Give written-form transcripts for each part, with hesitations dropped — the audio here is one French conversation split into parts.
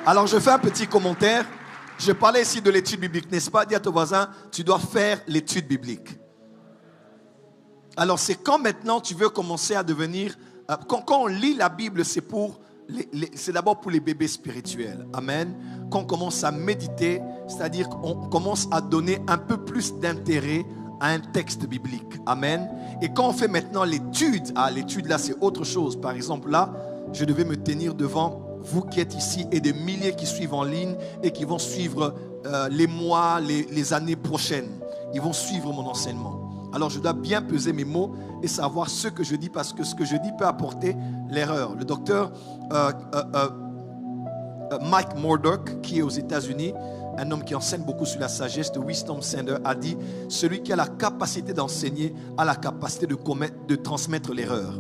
Alors, je fais un petit commentaire. Je parlais ici de l'étude biblique, n'est-ce pas? Dis à ton voisin, tu dois faire l'étude biblique. Alors, c'est quand maintenant tu veux commencer à devenir... Quand on lit la Bible, c'est d'abord pour les bébés spirituels. Amen. Quand on commence à méditer, c'est-à-dire qu'on commence à donner un peu plus d'intérêt à un texte biblique. Amen. Et quand on fait maintenant l'étude, l'étude là c'est autre chose. Par exemple là, je devais me tenir devant vous qui êtes ici et des milliers qui suivent en ligne et qui vont suivre les mois, les années prochaines. Ils vont suivre mon enseignement. Alors je dois bien peser mes mots et savoir ce que je dis parce que ce que je dis peut apporter l'erreur. Le docteur Mike Murdock, qui est aux États-Unis, un homme qui enseigne beaucoup sur la sagesse, de Wisdom Center, a dit « Celui qui a la capacité d'enseigner a la capacité de transmettre l'erreur. »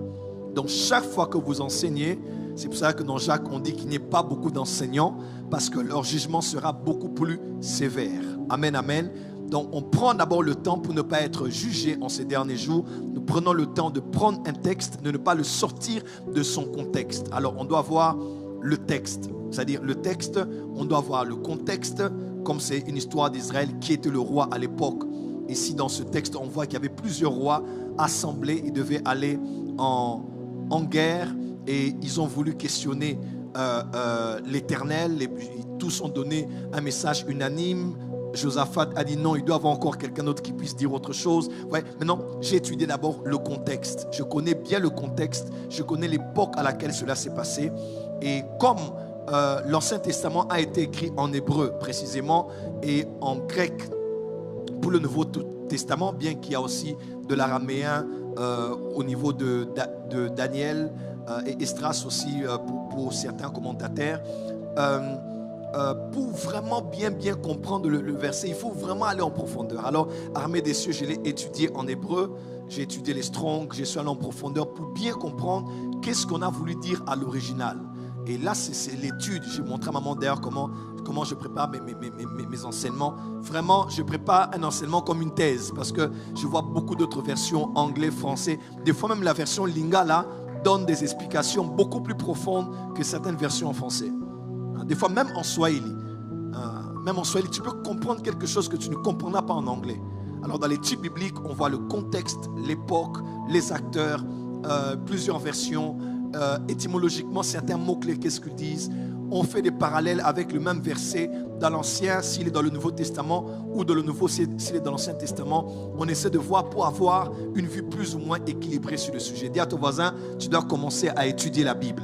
Donc chaque fois que vous enseignez, c'est pour ça que dans Jacques, on dit qu'il n'y ait pas beaucoup d'enseignants parce que leur jugement sera beaucoup plus sévère. Amen, amen. Donc on prend d'abord le temps pour ne pas être jugé en ces derniers jours. Nous prenons le temps de prendre un texte, de ne pas le sortir de son contexte. Alors on doit voir le texte, c'est-à-dire le texte, on doit voir le contexte, comme c'est une histoire d'Israël, qui était le roi à l'époque. Ici dans ce texte, on voit qu'il y avait plusieurs rois assemblés, ils devaient aller en guerre et ils ont voulu questionner l'Éternel. Tous ont donné un message unanime. Josaphat a dit non, il doit y avoir encore quelqu'un d'autre qui puisse dire autre chose. Ouais, maintenant, j'ai étudié d'abord le contexte. Je connais bien le contexte. Je connais l'époque à laquelle cela s'est passé. Et comme l'Ancien Testament a été écrit en hébreu précisément et en grec pour le Nouveau Testament, bien qu'il y a aussi de l'araméen au niveau de Daniel et Esdras aussi pour certains commentateurs. Pour vraiment bien comprendre le verset, il faut vraiment aller en profondeur. Alors, Armée des cieux, je l'ai étudié en hébreu, j'ai étudié les Strong, j'ai suis allé en profondeur pour bien comprendre qu'est-ce qu'on a voulu dire à l'original. Et là, c'est l'étude. J'ai montré à maman d'ailleurs comment je prépare mes enseignements. Vraiment, je prépare un enseignement comme une thèse parce que je vois beaucoup d'autres versions, anglais, français. Des fois même la version Lingala donne des explications beaucoup plus profondes que certaines versions en français. Des fois, même en Swahili, tu peux comprendre quelque chose que tu ne comprendras pas en anglais. Alors, dans l'étude biblique, on voit le contexte, l'époque, les acteurs, plusieurs versions. Étymologiquement, certains mots-clés, qu'est-ce qu'ils disent? On fait des parallèles avec le même verset dans l'Ancien, s'il est dans le Nouveau Testament, ou dans le Nouveau, s'il est dans l'Ancien Testament. On essaie de voir pour avoir une vue plus ou moins équilibrée sur le sujet. Dis à ton voisin, tu dois commencer à étudier la Bible.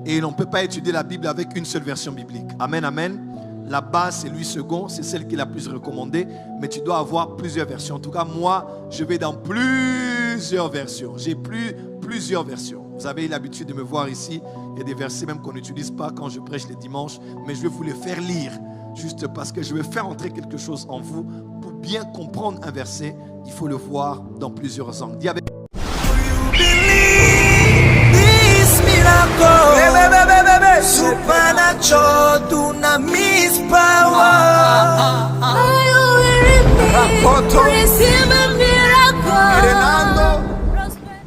Et on ne peut pas étudier la Bible avec une seule version biblique. Amen, amen. La base, c'est Louis II, c'est celle qui est la plus recommandée. Mais tu dois avoir plusieurs versions. En tout cas, moi, je vais dans plusieurs versions. J'ai plusieurs versions. Vous avez l'habitude de me voir ici. Il y a des versets même qu'on n'utilise pas quand je prêche les dimanches. Mais je vais vous les faire lire. Juste parce que je vais faire entrer quelque chose en vous. Pour bien comprendre un verset, il faut le voir dans plusieurs angles. Dis avec